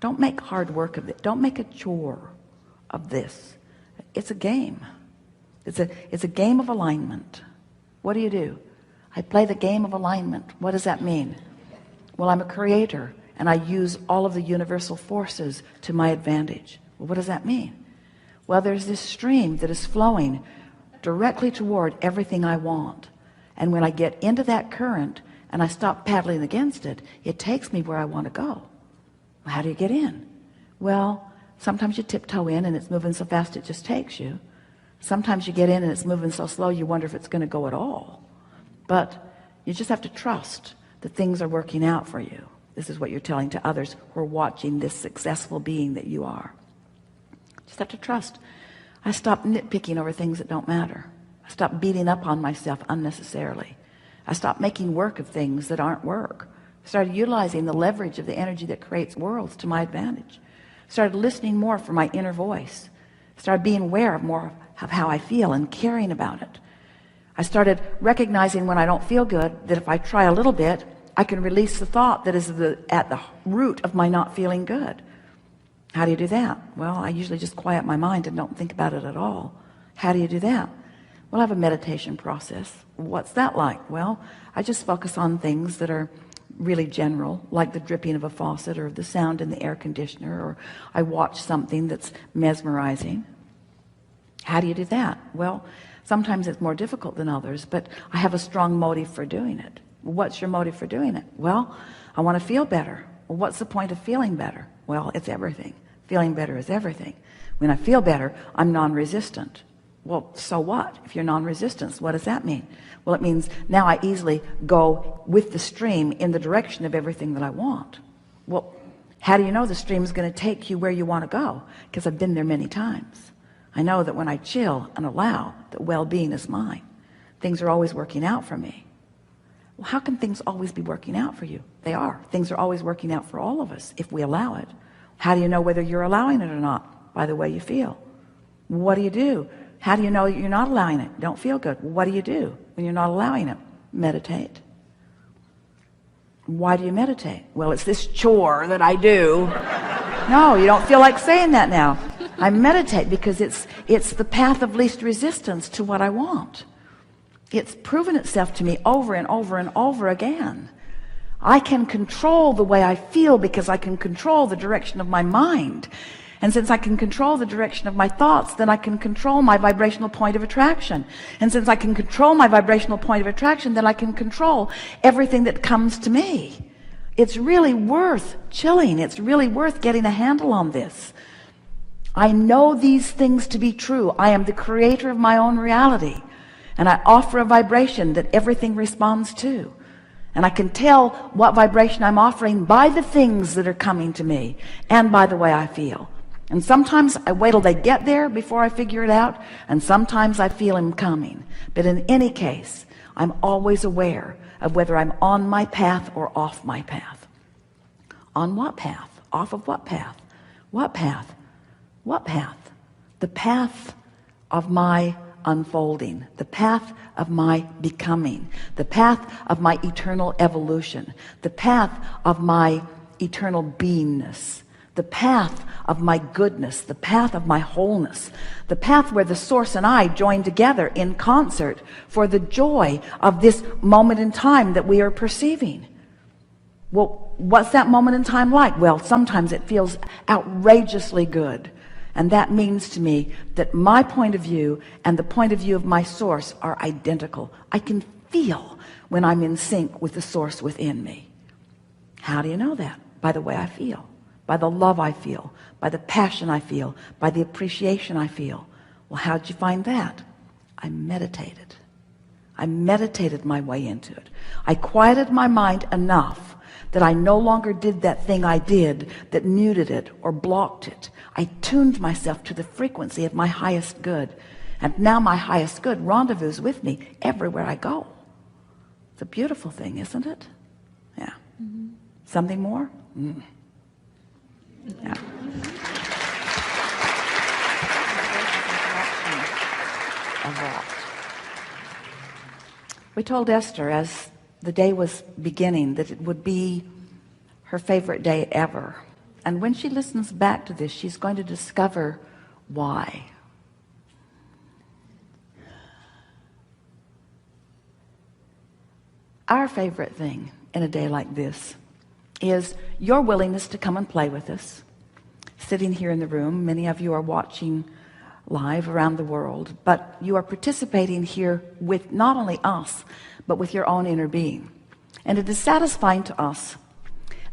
Don't make hard work of it. Don't make a chore of this. It's a game. It's a game of alignment. What do? I play the game of alignment. What does that mean? Well, I'm a creator, and I use all of the universal forces to my advantage. Well, what does that mean? Well, there's this stream that is flowing directly toward everything I want. And when I get into that current and I stop paddling against it, it takes me where I want to go. How do you get in? Well, sometimes you tiptoe in and it's moving so fast it just takes you. Sometimes you get in and it's moving so slow you wonder if it's going to go at all. But you just have to trust that things are working out for you. This is what you're telling to others who are watching this successful being that you are. Just have to trust. I stopped nitpicking over things that don't matter. I stopped beating up on myself unnecessarily. I stopped making work of things that aren't work. I started utilizing the leverage of the energy that creates worlds to my advantage. I started listening more for my inner voice. I started being aware of more of how I feel and caring about it. I started recognizing when I don't feel good that if I try a little bit, I can release the thought that is at the root of my not feeling good. How do you do that? Well, I usually just quiet my mind and don't think about it at all. How do you do that? Well, I have a meditation process. What's that like? Well, I just focus on things that are really general, like the dripping of a faucet or the sound in the air conditioner, or I watch something that's mesmerizing. How do you do that? Well, sometimes it's more difficult than others, but I have a strong motive for doing it. What's your motive for doing it? Well, I want to feel better. Well, what's the point of feeling better? Well, it's everything. Feeling better is everything. When I feel better, I'm non-resistant. Well, so what? If you're non-resistant, what does that mean? Well, it means now I easily go with the stream in the direction of everything that I want. Well, how do you know the stream is going to take you where you want to go? Because I've been there many times. I know that when I chill and allow that well-being is mine, things are always working out for me. Well, how can things always be working out for you? They are. Things are always working out for all of us if we allow it. How do you know whether you're allowing it or not? By the way you feel. What do? How do you know that you're not allowing it? Don't feel good. What do you do when you're not allowing it? Meditate. Why do you meditate? Well, it's this chore that I do. No, you don't feel like saying that now. I meditate because it's the path of least resistance to what I want. It's proven itself to me over and over and over again. I can control the way I feel because I can control the direction of my mind. And since I can control the direction of my thoughts, then I can control my vibrational point of attraction. And since I can control my vibrational point of attraction, then I can control everything that comes to me. It's really worth chilling. It's really worth getting a handle on this. I know these things to be true. I am the creator of my own reality. And I offer a vibration that everything responds to. And I can tell what vibration I'm offering by the things that are coming to me and by the way I feel. And sometimes I wait till they get there before I figure it out, and sometimes I feel them coming. But in any case, I'm always aware of whether I'm on my path or off my path. On what path? Off of what path? What path? What path? The path of my unfolding, the path of my becoming, the path of my eternal evolution, the path of my eternal beingness, the path of my goodness, the path of my wholeness, the path where the source and I join together in concert for the joy of this moment in time that we are perceiving. Well, what's that moment in time like? Well, sometimes it feels outrageously good. And that means to me that my point of view and the point of view of my source are identical. I can feel when I'm in sync with the source within me. How do you know that? By the way I feel, by the love I feel, by the passion I feel, by the appreciation I feel. Well, how'd you find that? I meditated. I meditated my way into it. I quieted my mind enough that I no longer did that thing I did that muted it or blocked it. I tuned myself to the frequency of my highest good. And now my highest good rendezvous with me everywhere I go. It's a beautiful thing, isn't it? Yeah. Mm-hmm. Something more? Mm. Yeah. We told Esther as the day was beginning that it would be her favorite day ever. And when she listens back to this, she's going to discover why. Our favorite thing in a day like this is your willingness to come and play with us. Sitting here in the room, many of you are watching live around the world, but you are participating here with not only us, but with your own inner being. And it is satisfying to us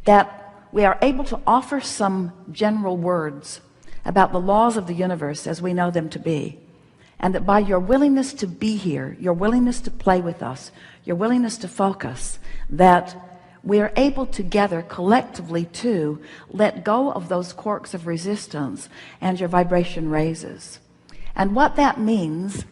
that we are able to offer some general words about the laws of the universe as we know them to be, and that by your willingness to be here, your willingness to play with us, your willingness to focus, that we are able together collectively to let go of those corks of resistance, and your vibration raises. And what that means,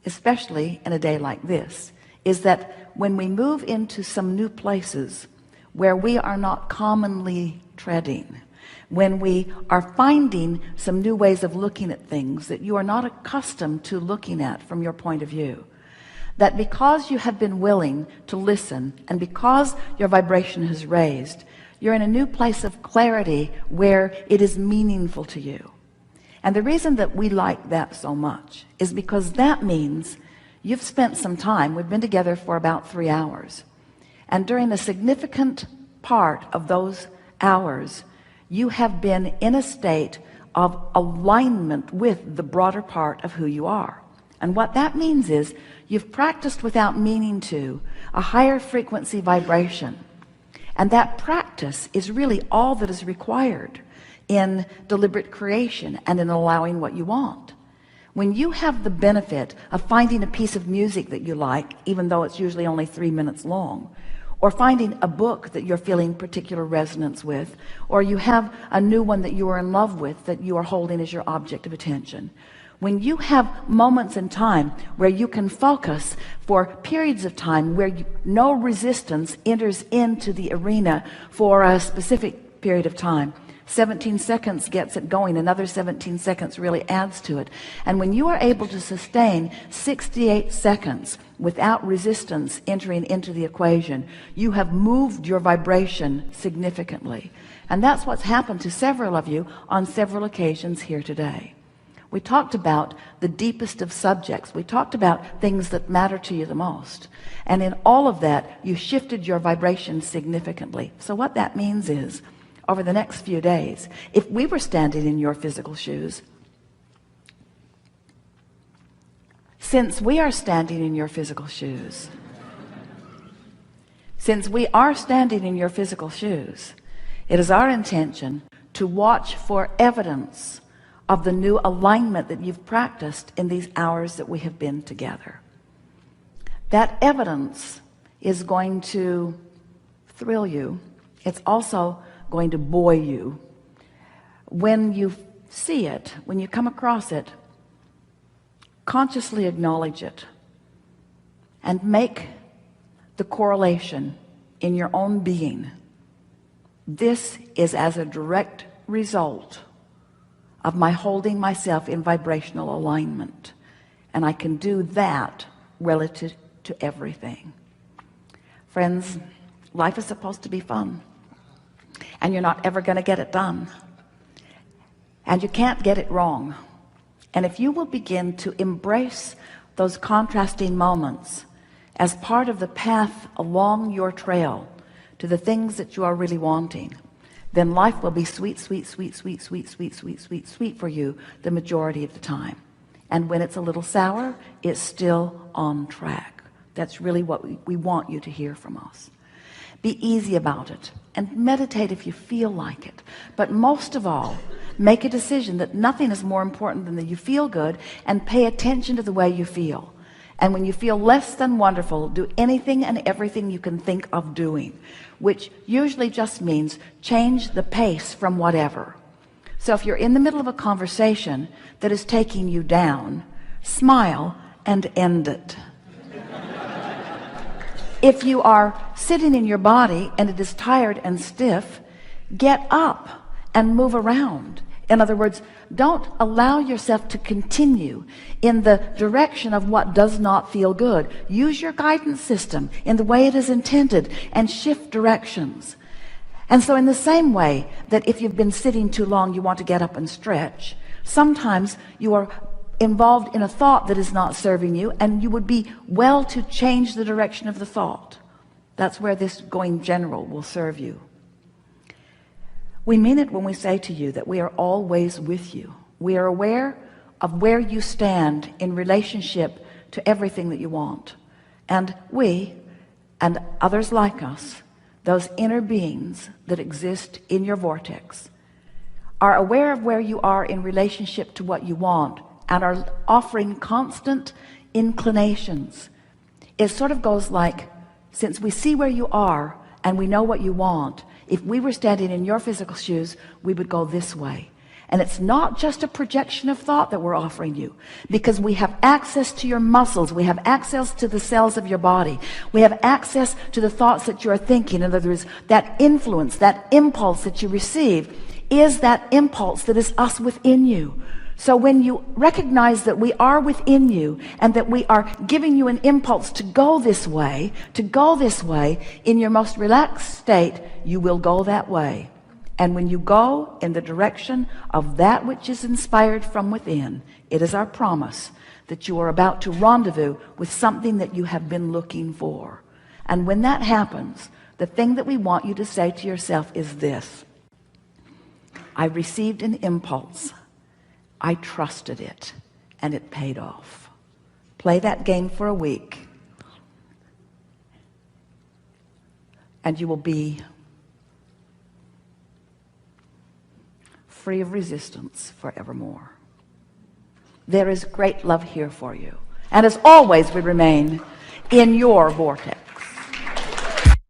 especially in a day like this, is that when we move into some new places where we are not commonly treading, when we are finding some new ways of looking at things that you are not accustomed to looking at from your point of view, that because you have been willing to listen and because your vibration has raised, you're in a new place of clarity where it is meaningful to you. And the reason that we like that so much is because that means you've spent some time. We've been together for about 3 hours, and during a significant part of those hours you have been in a state of alignment with the broader part of who you are. And what that means is you've practiced without meaning to a higher frequency vibration, and that practice is really all that is required in deliberate creation and in allowing what you want. When you have the benefit of finding a piece of music that you like, even though it's usually only 3 minutes long, or finding a book that you're feeling particular resonance with, or you have a new one that you are in love with that you are holding as your object of attention, when you have moments in time where you can focus for periods of time where no resistance enters into the arena for a specific period of time, 17 seconds gets it going, another 17 seconds really adds to it. And when you are able to sustain 68 seconds without resistance entering into the equation, you have moved your vibration significantly. And that's what's happened to several of you on several occasions here today. We talked about the deepest of subjects. We talked about things that matter to you the most. And in all of that, you shifted your vibration significantly. So what that means is, over the next few days, if we were standing in your physical shoes, since we are standing in your physical shoes, since we are standing in your physical shoes, it is our intention to watch for evidence of the new alignment that you've practiced in these hours that we have been together. That evidence is going to thrill you. It's also going to buoy you. When you see it, when you come across it, consciously acknowledge it and make the correlation in your own being. This is as a direct result of my holding myself in vibrational alignment, and I can do that relative to everything. Friends, life is supposed to be fun, and you're not ever going to get it done, and you can't get it wrong. And if you will begin to embrace those contrasting moments as part of the path along your trail to the things that you are really wanting, then life will be sweet, sweet, sweet, sweet, sweet, sweet, sweet, sweet, sweet for you the majority of the time. And when it's a little sour, it's still on track. That's really what we want you to hear from us. Be easy about it and meditate if you feel like it. But most of all, make a decision that nothing is more important than that you feel good, and pay attention to the way you feel. And when you feel less than wonderful, do anything and everything you can think of doing, which usually just means change the pace from whatever. So if you're in the middle of a conversation that is taking you down, smile and end it. If you are sitting in your body and it is tired and stiff, get up and move around. In other words, don't allow yourself to continue in the direction of what does not feel good. Use your guidance system in the way it is intended and shift directions. And so in the same way that if you've been sitting too long, you want to get up and stretch, sometimes you are involved in a thought that is not serving you, and you would be well to change the direction of the thought. That's where this going general will serve you. We mean it when we say to you that we are always with you. We are aware of where you stand in relationship to everything that you want. And we, and others like us, those inner beings that exist in your vortex, are aware of where you are in relationship to what you want, and are offering constant inclinations. It sort of goes like, since we see where you are and we know what you want, if we were standing in your physical shoes, we would go this way. And it's not just a projection of thought that we're offering you, because we have access to your muscles, we have access to the cells of your body, we have access to the thoughts that you are thinking. In other words, that influence, that impulse that you receive is that impulse that is us within you. So when you recognize that we are within you, and that we are giving you an impulse to go this way, in your most relaxed state, you will go that way. And when you go in the direction of that which is inspired from within, it is our promise that you are about to rendezvous with something that you have been looking for. And when that happens, the thing that we want you to say to yourself is this: I received an impulse, I trusted it, and it paid off. Play that game for a week, and you will be free of resistance forevermore. There is great love here for you. And as always, we remain in your vortex.